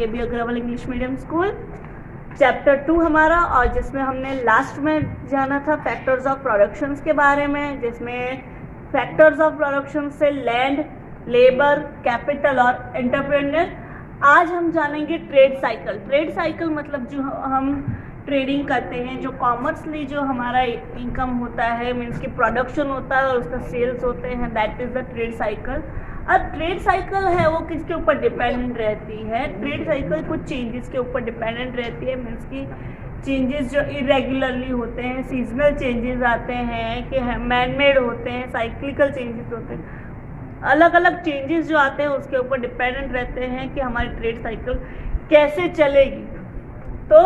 KB Agarwal English medium school, chapter 2 हमारा, और जिसमें हमने लास्ट में जाना था फैक्टर्स ऑफ प्रोडक्शंस के बारे में, जिसमें फैक्टर्स ऑफ प्रोडक्शन से लैंड, लेबर, कैपिटल और एंटरप्रेन्योर। आज हम जानेंगे ट्रेड साइकिल। ट्रेड साइकिल मतलब जो हम ट्रेडिंग करते हैं, जो कॉमर्सली जो हमारा इनकम होता है, मीन्स की प्रोडक्शन होता है और उसका सेल्स होते हैं, that is the trade cycle. अब ट्रेड साइकिल है वो किसके ऊपर डिपेंडेंट रहती है? ट्रेड साइकिल कुछ चेंजेस के ऊपर डिपेंडेंट रहती है, मीन्स की चेंजेस जो इरेगुलरली होते हैं, सीजनल चेंजेस आते हैं कि मैन मेड होते हैं, साइक्लिकल चेंजेस होते हैं, अलग अलग चेंजेस जो आते हैं उसके ऊपर डिपेंडेंट रहते हैं कि हमारी ट्रेड साइकिल कैसे चलेगी। तो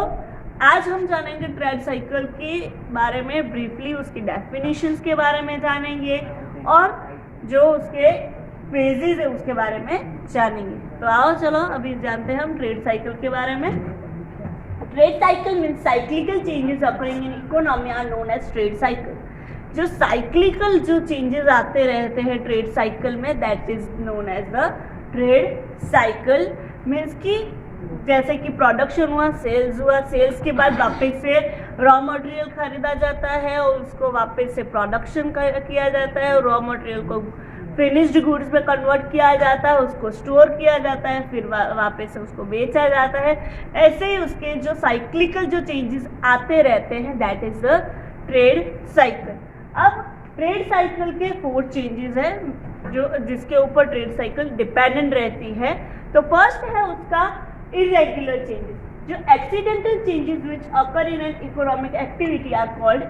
आज हम जानेंगे ट्रेड साइकिल के बारे में ब्रीफली, उसकी डेफिनेशंस के बारे में जानेंगे और जो उसके फेजेस है उसके बारे में जानेंगे। तो आओ चलो अभी जानते हैं हम ट्रेड साइकिल के बारे में। Trade cycle means cyclical changes occurring in economy are known as trade cycle. जो साइक्लिकल जो चेंजेस आते रहते हैं ट्रेड साइकिल में, that is known as the trade cycle. Means की जैसे कि प्रोडक्शन हुआ, सेल्स के बाद वापस से रॉ मटेरियल खरीदा जाता है और उसको वापस से प्रोडक्शन किया जाता है, रॉ मटेरियल को फिनिश्ड गुड्स में कन्वर्ट किया जाता है, उसको स्टोर किया जाता है, फिर वापस से उसको बेचा जाता है। ऐसे ही उसके जो साइक्लिकल जो चेंजेस आते रहते हैं, that is the trade cycle. अब ट्रेड साइकिल के 4 चेंजेस हैं जो जिसके ऊपर ट्रेड साइकिल डिपेंडेंट रहती है। तो फर्स्ट है उसका irregular changes. जो accidental changes which occur in an economic activity are called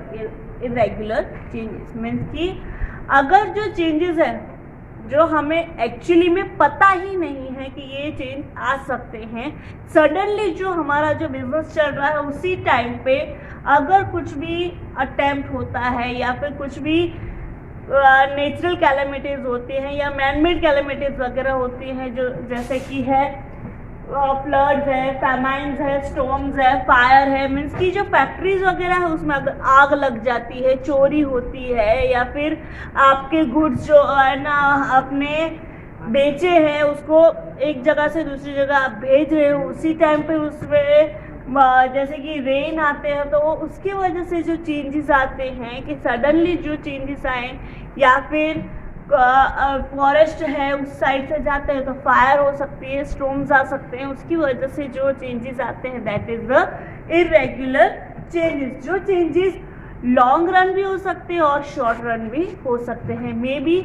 irregular changes. Means कि अगर जो changes है जो हमें एक्चुअली में पता ही नहीं है कि ये चेंज आ सकते हैं, सडनली जो हमारा जो बिजनेस चल रहा है उसी टाइम पे अगर कुछ भी अटेम्प्ट होता है या फिर कुछ भी नेचुरल कैलेमिटीज होती हैं या मैनमेड कैलेमिटीज वगैरह होती हैं, जो जैसे कि है फ्लड्स है, फैमाइन्स है, स्टॉर्म्स है, फायर है, मीन्स की जो फैक्ट्रीज वगैरह है उसमें अगर आग लग जाती है, चोरी होती है, या फिर आपके गुड्स जो है ना आपने बेचे हैं उसको एक जगह से दूसरी जगह आप भेज रहे हो, उसी टाइम पे उसमें जैसे कि रेन आते हैं तो उसकी वजह से जो चेंजेस आते हैं कि सडनली जो चेंजेस आए, या फिर फॉरेस्ट है उस साइड से जाते हैं तो फायर हो सकती है, स्टॉर्म्स आ सकते हैं, उसकी वजह से जो चेंजेस आते हैं that is the irregular changes. जो चेंजेस लॉन्ग रन भी हो सकते हैं और शॉर्ट रन भी हो सकते हैं। मे बी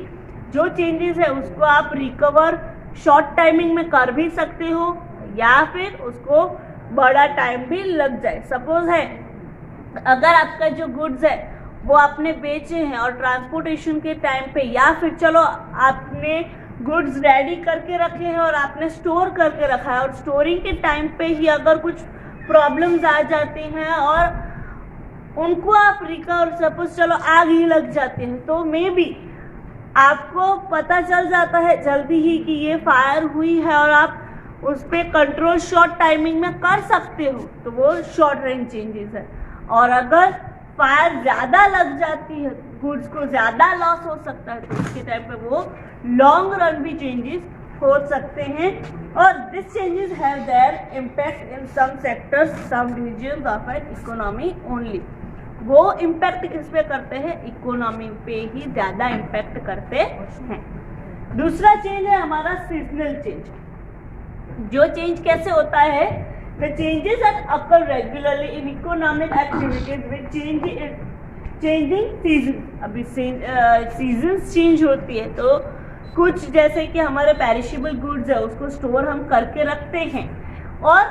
जो चेंजेस है उसको आप रिकवर शॉर्ट टाइमिंग में कर भी सकते हो या फिर उसको बड़ा टाइम भी लग जाए। सपोज है अगर आपका जो गुड्स है वो आपने बेचे हैं और ट्रांसपोर्टेशन के टाइम पे, या फिर चलो आपने गुड्स रेडी करके रखे हैं और आपने स्टोर करके रखा है और स्टोरिंग के टाइम पे ही अगर कुछ प्रॉब्लम्स आ जाती हैं और उनको आप रिकवर, सपोज चलो आग ही लग जाती है तो मे बी आपको पता चल जाता है जल्दी ही कि ये फायर हुई है और आप उस पर कंट्रोल शॉर्ट टाइमिंग में कर सकते हो, तो वो शॉर्ट रेंज चेंजेस है। और अगर फायर ज़्यादा लग जाती है, गुड्स को ज़्यादा लॉस हो सकता है, तो उसके टाइम पे वो लॉन्ग रन भी चेंजेस हो सकते हैं। और this changes have their impact in some sectors, some divisions of an economy only. वो इम्पैक्ट किस पे करते हैं? इकोनॉमी पे ही ज़्यादा इम्पैक्ट करते हैं। दूसरा चेंज है हमारा सीजनल चेंज। जो चेंज कैसे होता है? The changes that occur regularly in economic activities with changing seasons. अभी सीजन्स चेंज होती है तो कुछ जैसे कि हमारे पेरिशेबल गुड्स है उसको स्टोर हम करके रखते हैं, और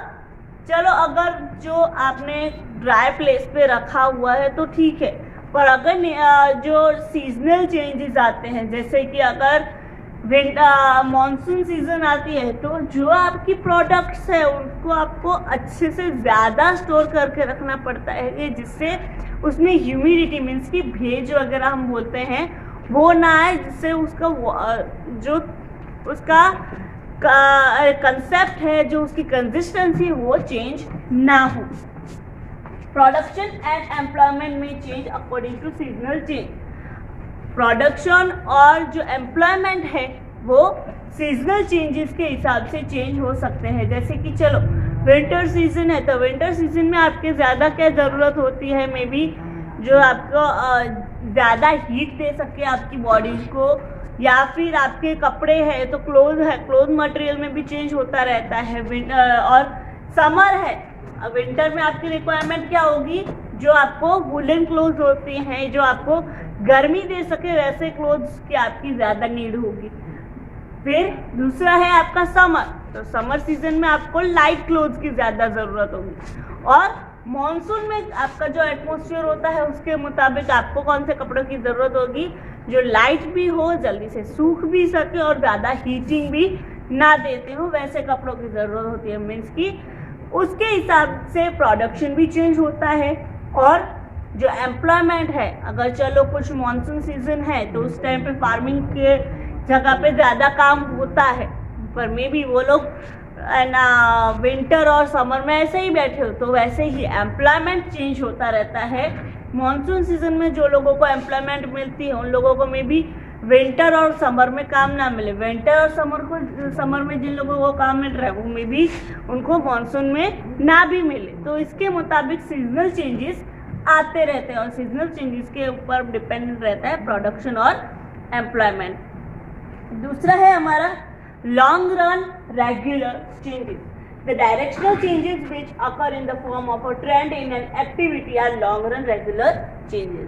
चलो अगर जो आपने ड्राई प्लेस पे रखा हुआ है तो ठीक है, पर अगर जो सीजनल चेंजेस आते हैं जैसे कि अगर मॉनसून सीजन आती है तो जो आपकी प्रोडक्ट्स है उनको आपको अच्छे से ज़्यादा स्टोर करके रखना पड़ता है, जिससे उसमें ह्यूमिडिटी मीन्स की भेज वगैरह हम बोलते हैं वो ना आए, जिससे उसका जो उसका कंसेप्ट है, जो उसकी कंसिस्टेंसी वो चेंज ना हो। प्रोडक्शन एंड एम्प्लॉयमेंट में change according to seasonal change. Production और जो एम्प्लॉयमेंट है वो सीजनल चेंजेस के हिसाब से चेंज हो सकते हैं। जैसे कि चलो विंटर सीजन है, तो विंटर सीजन में आपके ज़्यादा क्या ज़रूरत होती है, मे बी जो आपको ज़्यादा हीट दे सके आपकी बॉडी को, या फिर आपके कपड़े हैं तो क्लोथ मटेरियल में भी चेंज होता रहता है। और समर है, विंटर में आपकी रिक्वायरमेंट क्या होगी, जो आपको वुलन क्लोथ होते हैं जो आपको गर्मी दे सके, वैसे क्लोथ्स की आपकी ज़्यादा नीड होगी। फिर दूसरा है आपका समर, तो समर सीजन में आपको लाइट क्लोथ्स की ज़्यादा ज़रूरत होगी। और मॉनसून में आपका जो एटमॉस्फेयर होता है उसके मुताबिक आपको कौन से कपड़ों की ज़रूरत होगी, जो लाइट भी हो, जल्दी से सूख भी सके और ज़्यादा हीटिंग भी ना देते हो, वैसे कपड़ों की ज़रूरत होती है। मीन्स की उसके हिसाब से प्रोडक्शन भी चेंज होता है। और जो एम्प्लॉयमेंट है, अगर चलो कुछ मॉनसून सीजन है तो उस टाइम पे फार्मिंग के जगह पे ज़्यादा काम होता है, पर मे बी वो लोग विंटर और समर में ऐसे ही बैठे हो, तो वैसे ही एम्प्लॉयमेंट चेंज होता रहता है। मॉनसून सीजन में जो लोगों को एम्प्लॉयमेंट मिलती है उन लोगों को मे बी विंटर और समर में काम ना मिले, विंटर और समर में जिन लोगों को काम मिल रहा है वो मे बी उनको मॉनसून में ना भी मिले। तो इसके मुताबिक सीजनल चेंजेस आते रहते हैं और सीजनल चेंजेस के ऊपर डिपेंड रहता है प्रोडक्शन और एम्प्लॉयमेंट। दूसरा है हमारा long run regular changes. The directional changes which occur in the form of a trend in an activity are long run regular changes.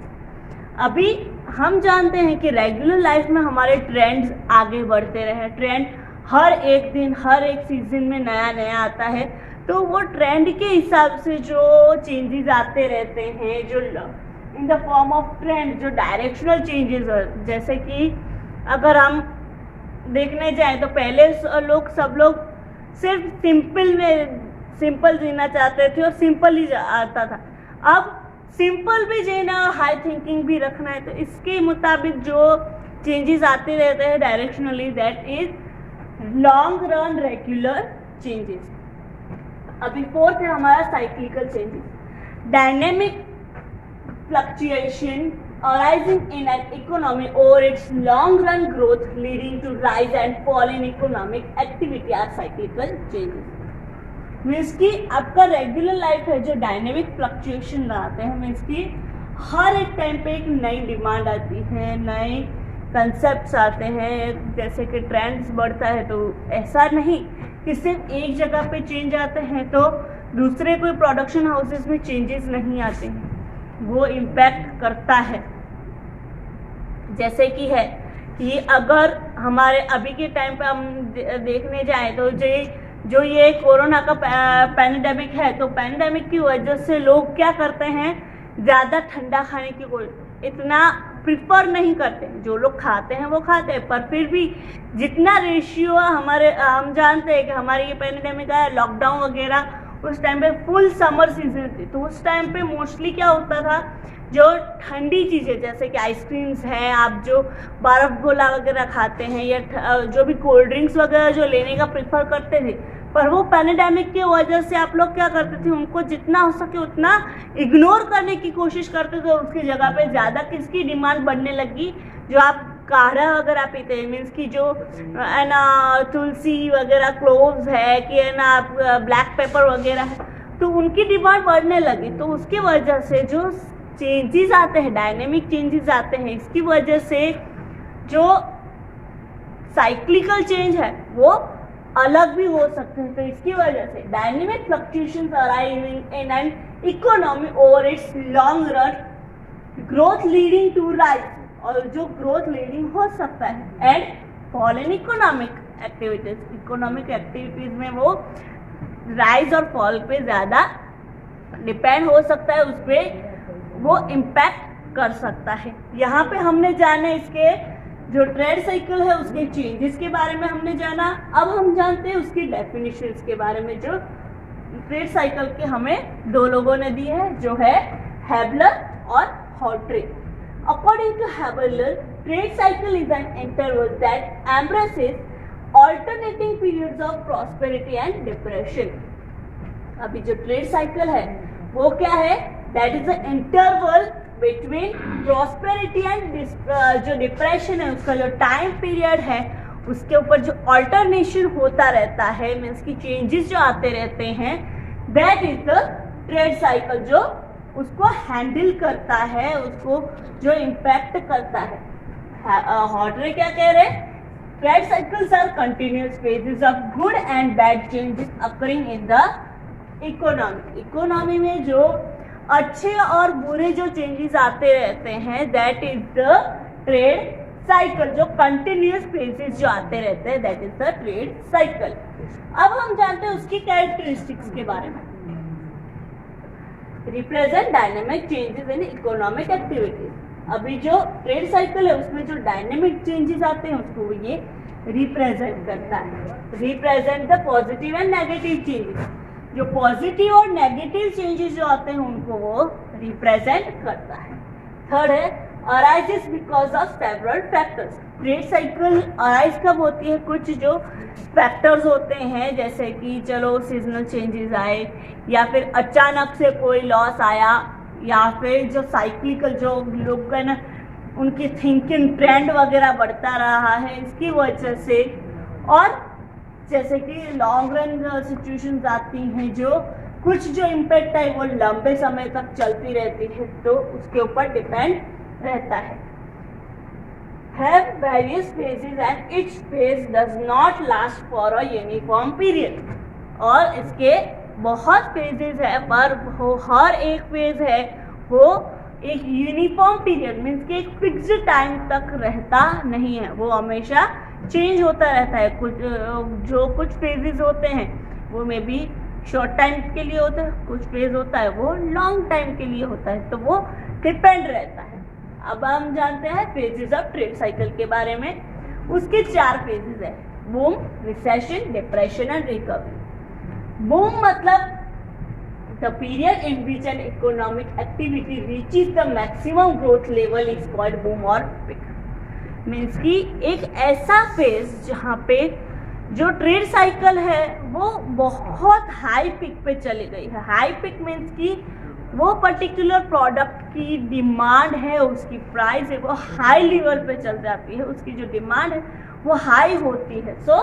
अभी हम जानते हैं कि रेगुलर लाइफ में हमारे ट्रेंड्स आगे बढ़ते रहे, ट्रेंड हर एक दिन हर एक सीजन में नया नया आता है, तो वो ट्रेंड के हिसाब से जो चेंजेस आते रहते हैं, जो in the form of trend, जो डायरेक्शनल चेंजेस, जैसे कि अगर हम देखने जाए तो पहले सब लोग सिर्फ सिंपल जीना चाहते थे और सिंपल ही आता था। अब सिंपल भी जीना, हाई थिंकिंग भी रखना है, तो इसके मुताबिक जो चेंजेस आते रहते हैं directionally, that is long run regular changes. अभी फोर्थ है हमारा cyclical changes, dynamic fluctuation arising in an economy over its long run growth leading to rise and fall in economic activity are cyclical changes. Means की आपका regular life है जो dynamic fluctuation लाते हैं, means की हर एक time पे एक नई डिमांड आती है, नए कंसेप्ट आते हैं, जैसे कि ट्रेंड्स बढ़ता है तो ऐसा नहीं कि सिर्फ एक जगह पे चेंज आते हैं तो दूसरे कोई प्रोडक्शन हाउसेस में चेंजेस नहीं आते हैं, वो इम्पैक्ट करता है। जैसे कि है कि अगर हमारे अभी के टाइम पे हम देखने जाएं तो जो ये कोरोना का पैंडेमिक है, तो पैंडेमिक की वजह से लोग क्या करते हैं, ज़्यादा ठंडा खाने की कोई इतना प्रिफर नहीं करते, जो लोग खाते हैं वो खाते हैं, पर फिर भी जितना रेशियो हम जानते हैं कि हमारे ये पैंडेमिक आया, लॉकडाउन वगैरह, उस टाइम पे फुल समर सीजन थी, तो उस टाइम पे मोस्टली क्या होता था, जो ठंडी चीज़ें जैसे कि आइसक्रीम्स हैं, आप जो बर्फ़ गोला वगैरह खाते हैं, या जो भी कोल्ड ड्रिंक्स वगैरह जो लेने का प्रेफर करते थे, पर वो पैंडेमिक की वजह से आप लोग क्या करते थे, उनको जितना हो सके उतना इग्नोर करने की कोशिश करते थे। उसकी जगह पे ज़्यादा किसकी डिमांड बढ़ने लगी, जो आप काढ़ा वगैरह पीते हैं, मीन्स की जो है ना तुलसी वगैरह, क्लोव्स है कि है ना ब्लैक पेपर वगैरह है, तो उनकी डिमांड बढ़ने लगी। तो उसकी वजह से जो चेंजेस आते हैं, डायनेमिक चेंजेस आते हैं, इसकी वजह से जो साइक्लिकल चेंज है वो अलग भी हो सकते हैं। तो इसकी वजह से dynamic fluctuations arising in an economy over its long run growth leading to rise, और जो ग्रोथ लीडिंग हो सकता है and fall in economic activities, economic activities में वो राइज और फॉल पे ज़्यादा डिपेंड हो सकता है, उस पर वो इम्पैक्ट कर सकता है। यहाँ पे हमने जाना इसके जो ट्रेड साइकिल है उसके चेंजेस के बारे में हमने जाना। अब हम जानते हैं उसकी डेफिनेशंस के बारे में, जो ट्रेड साइकिल के हमें दो लोगों ने दी है, जो है हैबलर और हॉट्रे। According to Haberler, trade cycle is an interval that embraces alternating periods of prosperity and depression. अभी जो ट्रेड साइकिल है वो क्या है, that is the interval between prosperity and जो डिप्रेशन है, उसका जो टाइम पीरियड है उसके ऊपर जो ऑल्टरनेशन होता रहता है, मीन्स की चेंजेस जो आते रहते हैं, that is the trade cycle, जो उसको हैंडल करता है, उसको जो इम्पैक्ट करता है। हॉटरे क्या कह रहे हैं? Trade cycles are continuous phases of good and bad changes occurring in the economy. Economy में जो अच्छे और बुरे जो चेंजेस आते रहते हैं, that is the trade cycle. जो कंटिन्यूअस फेजेस जो आते रहते हैं, that is the trade cycle. अब हम जानते हैं उसकी कैरेक्टरिस्टिक्स के बारे में। Represent dynamic changes in economic activities. अभी जो ट्रेड साइकिल है उसमें जो डायनेमिक चेंजेस आते हैं उसको ये रिप्रेजेंट करता है। Represent the positive and negative changes. जो पॉजिटिव और नेगेटिव चेंजेस जो आते हैं उनको वो रिप्रेजेंट करता है। थर्ड है arises because of several factors. Trade cycle arise कब होती है? कुछ जो फैक्टर्स होते हैं, जैसे कि चलो सीजनल चेंजेस आए, या फिर अचानक से कोई लॉस आया, या फिर जो साइक्लिकल जो लोग का ना उनकी थिंकिंग ट्रेंड वगैरह बढ़ता रहा है इसकी वजह से, और जैसे कि लॉन्ग रन सिचुएशंस आती हैं जो कुछ जो इम्पैक्ट है वो लंबे समय तक चलती रहती है, तो उसके ऊपर डिपेंड रहता है। Have various phases and each phase does not last for a uniform period। और इसके बहुत फेजेस है पर वो हर एक फेज है वो एक यूनिफॉर्म पीरियड मीन्स कि एक फिक्स्ड टाइम तक रहता नहीं है, वो हमेशा चेंज होता रहता है। कुछ फेजेस होते हैं वो मे बी शॉर्ट टाइम के लिए होता है, कुछ फेज होता है वो लॉन्ग टाइम के लिए होता है, तो वो डिपेंड रहता है। अब हम जानते हैं फेजेस ऑफ ट्रेड साइकिल के बारे में। उसके 4 फेजेस है, boom, recession, depression and recovery. Boom मतलब the period in which an economic activity reaches the maximum growth level is called boom और पिक। मीन्स कि एक ऐसा फेज जहाँ पे जो ट्रेड साइकिल है वो बहुत हाई पिक पे चली गई है। हाई पिक मीन्स कि वो पर्टिकुलर प्रोडक्ट की डिमांड है, उसकी प्राइस है वो हाई लेवल पे चल जाती है, उसकी जो डिमांड है वो हाई होती है। सो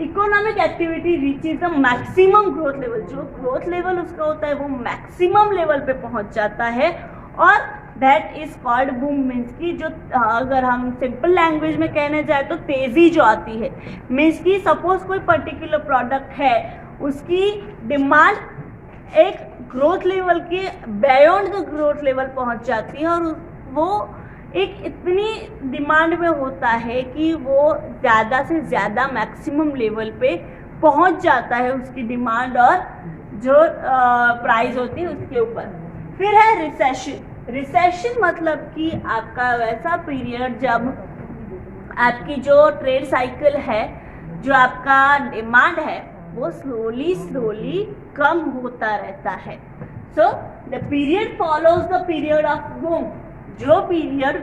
economic activity reaches the maximum growth level. जो ग्रोथ लेवल उसका होता है वो मैक्सिमम लेवल पे पहुंच जाता है, और that is called boom. Means की जो अगर हम सिंपल लैंग्वेज में कहने जाए तो तेजी जो आती है, मीन्स की सपोज कोई पर्टिकुलर प्रोडक्ट है उसकी डिमांड एक ग्रोथ लेवल के बियॉन्ड द ग्रोथ लेवल पहुंच जाती है, और वो एक इतनी डिमांड में होता है कि वो ज़्यादा से ज़्यादा मैक्सिमम लेवल पे पहुंच जाता है उसकी डिमांड और जो प्राइस होती है उसके ऊपर। फिर है रिसेशन। रिसेशन मतलब कि आपका वैसा पीरियड जब आपकी जो ट्रेड साइकिल है, जो आपका डिमांड है वो स्लोली कम होता रहता है। So the period follows the period of boom. जो पीरियड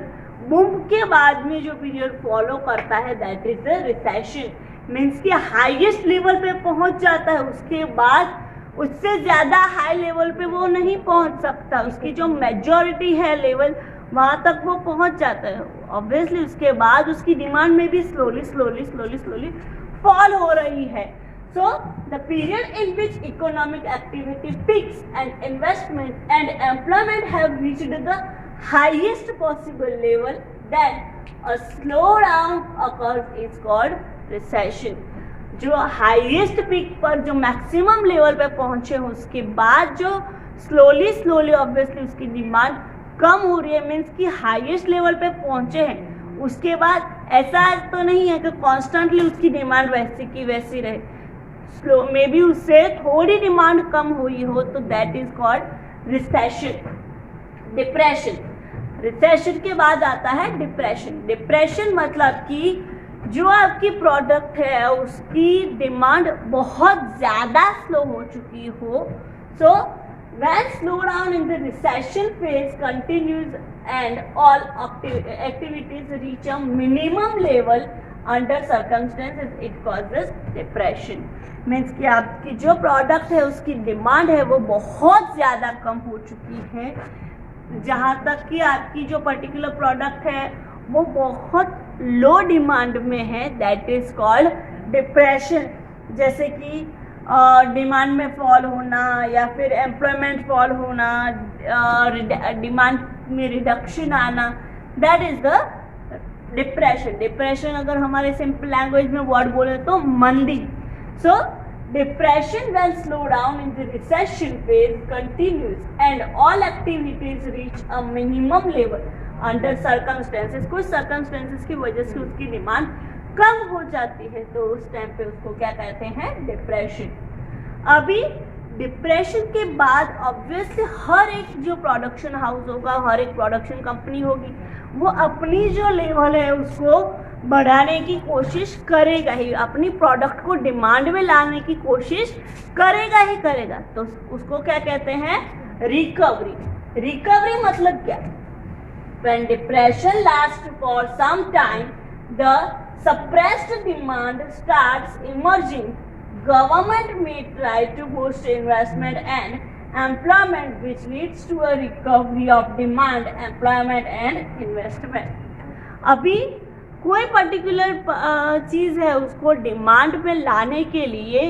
बूम के बाद में जो पीरियड फॉलो करता है that is the recession. Means कि हाईएस्ट लेवल पे पहुंच जाता है, उसके बाद उससे ज़्यादा हाई लेवल पे वो नहीं पहुंच सकता, उसकी जो मेजॉरिटी है लेवल वहाँ तक वो पहुंच जाता है। ऑब्वियसली उसके बाद उसकी डिमांड में भी स्लोली फॉल हो रही है। So the period in which economic activity peaks and investment and employment have reached the highest possible level, then a slowdown occurs is called recession। जो highest peak पर जो maximum level पे पहुंचे हैं उसके बाद जो slowly obviously उसकी डिमांड कम हो रही है, मीन्स कि हाईएस्ट लेवल पे पहुंचे हैं, उसके बाद ऐसा तो नहीं है कि कॉन्स्टेंटली उसकी डिमांड वैसी की वैसी रहे, स्लो मे बी उससे थोड़ी डिमांड कम हुई हो, तो that is called recession. Depression. Recession के बाद आता है डिप्रेशन। डिप्रेशन मतलब कि जो आपकी प्रोडक्ट है उसकी डिमांड बहुत ज़्यादा स्लो हो चुकी हो। सो when slowdown in the recession phase continues and all activities reach a minimum level under circumstances it causes depression। Means कि आपकी जो प्रोडक्ट है उसकी डिमांड है वो बहुत ज़्यादा कम हो चुकी है, जहाँ तक कि आपकी जो पर्टिकुलर प्रोडक्ट है वो बहुत लो डिमांड में है, दैट इज कॉल्ड डिप्रेशन। जैसे कि डिमांड में फॉल होना या फिर एम्प्लॉयमेंट फॉल होना, डिमांड में रिडक्शन आना, that is the depression. Depression अगर हमारे सिंपल लैंग्वेज में वर्ड बोले तो मंदी। सो depression when slow down in the recession phase continues and all activities reach a minimum level under circumstances। कुछ circumstances की वजह से उसकी डिमांड कम हो जाती है, तो उस टाइम पे उसको क्या कहते हैं, डिप्रेशन। अभी डिप्रेशन के बाद ऑब्वियसली हर एक जो प्रोडक्शन हाउस होगा, हर एक प्रोडक्शन कंपनी होगी, वो अपनी जो लेवल है उसको बढ़ाने की कोशिश करेगा ही, अपनी प्रोडक्ट को डिमांड में लाने की कोशिश करेगा ही करेगा। तो उसको क्या कहते हैं, रिकवरी। रिकवरी मतलब क्या, when depression lasts for some time the suppressed demand starts emerging, government may try to boost investment and employment which leads to a recovery of demand, employment and investment। अभी कोई particular चीज़ है उसको demand में लाने के लिए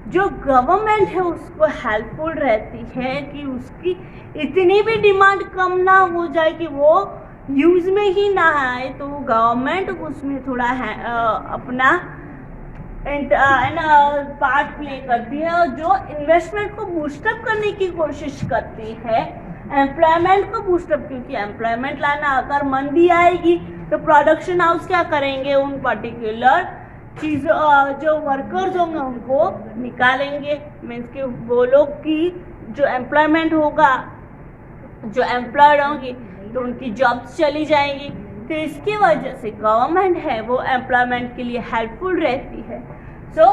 जो government है उसको हेल्पफुल रहती है कि उसकी इतनी भी डिमांड कम ना हो जाए कि वो यूज़ में ही ना आए, तो गवर्नमेंट उसमें थोड़ा अपना पार्ट प्ले करती है और जो इन्वेस्टमेंट को बूस्टअप करने की कोशिश करती है, एम्प्लॉयमेंट को बूस्टअप, क्योंकि एम्प्लॉयमेंट लाना, अगर मंदी आएगी तो प्रोडक्शन हाउस क्या करेंगे, उन पर्टिकुलर चीज़ जो वर्कर्स होंगे उनको निकालेंगे, मीन्स कि वो लोग की जो एम्प्लॉयमेंट होगा, जो एम्प्लॉयड होंगी तो उनकी जॉब्स चली जाएंगी। तो इसकी वजह से गवर्नमेंट है वो एम्प्लॉयमेंट के लिए हेल्पफुल रहती है। So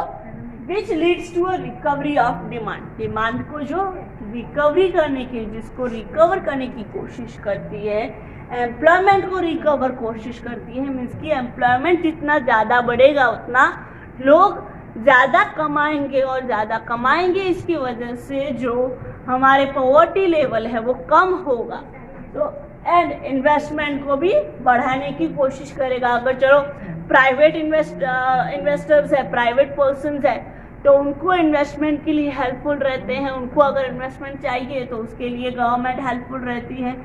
which leads to a recovery of demand. Demand को जो रिकवरी करने की, जिसको रिकवर करने की कोशिश करती है, एम्प्लॉयमेंट को रिकवर कोशिश करती है, मीन्स कि एम्प्लॉयमेंट जितना ज़्यादा बढ़ेगा उतना लोग ज़्यादा कमाएंगे और ज़्यादा कमाएंगे, इसकी वजह से जो हमारे पॉवर्टी लेवल है वो कम होगा। तो एंड इन्वेस्टमेंट को भी बढ़ाने की कोशिश करेगा। अगर चलो प्राइवेट इन्वेस्टर्स है, प्राइवेट पर्सन्स है, तो उनको इन्वेस्टमेंट के लिए हेल्पफुल रहते हैं, उनको अगर इन्वेस्टमेंट चाहिए तो उसके लिए गवर्नमेंट हेल्पफुल रहती है।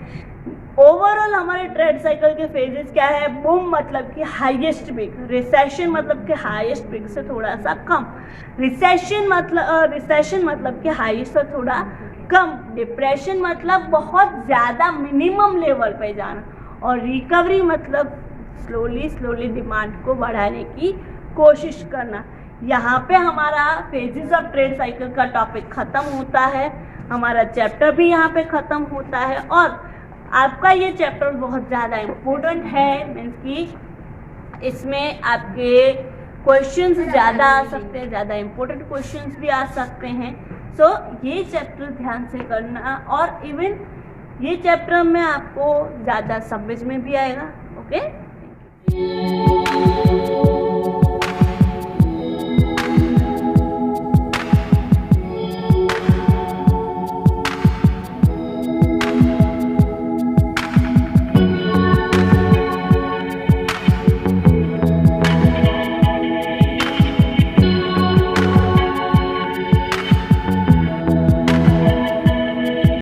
ओवरऑल हमारे ट्रेड साइकिल के फेजेस क्या है, बूम मतलब कि हाईएस्ट पीक, रिसेशन मतलब कि हाईएस्ट पीक से थोड़ा सा कम, रिसेशन मतलब कि हाईएस्ट से थोड़ा कम, डिप्रेशन मतलब बहुत ज़्यादा मिनिमम लेवल पे जाना, और रिकवरी मतलब स्लोली डिमांड को बढ़ाने की कोशिश करना। यहाँ पे हमारा फेजेस ऑफ ट्रेड साइकिल का टॉपिक ख़त्म होता है, हमारा चैप्टर भी यहाँ पे ख़त्म होता है। और आपका ये चैप्टर बहुत ज़्यादा इम्पोर्टेंट है, मीन्स कि इसमें आपके क्वेश्चंस ज़्यादा आ सकते हैं, ज़्यादा इम्पोर्टेंट क्वेश्चंस भी आ सकते हैं। सो ये चैप्टर ध्यान से करना, और इवन ये चैप्टर में आपको ज़्यादा समझ में भी आएगा। ओके।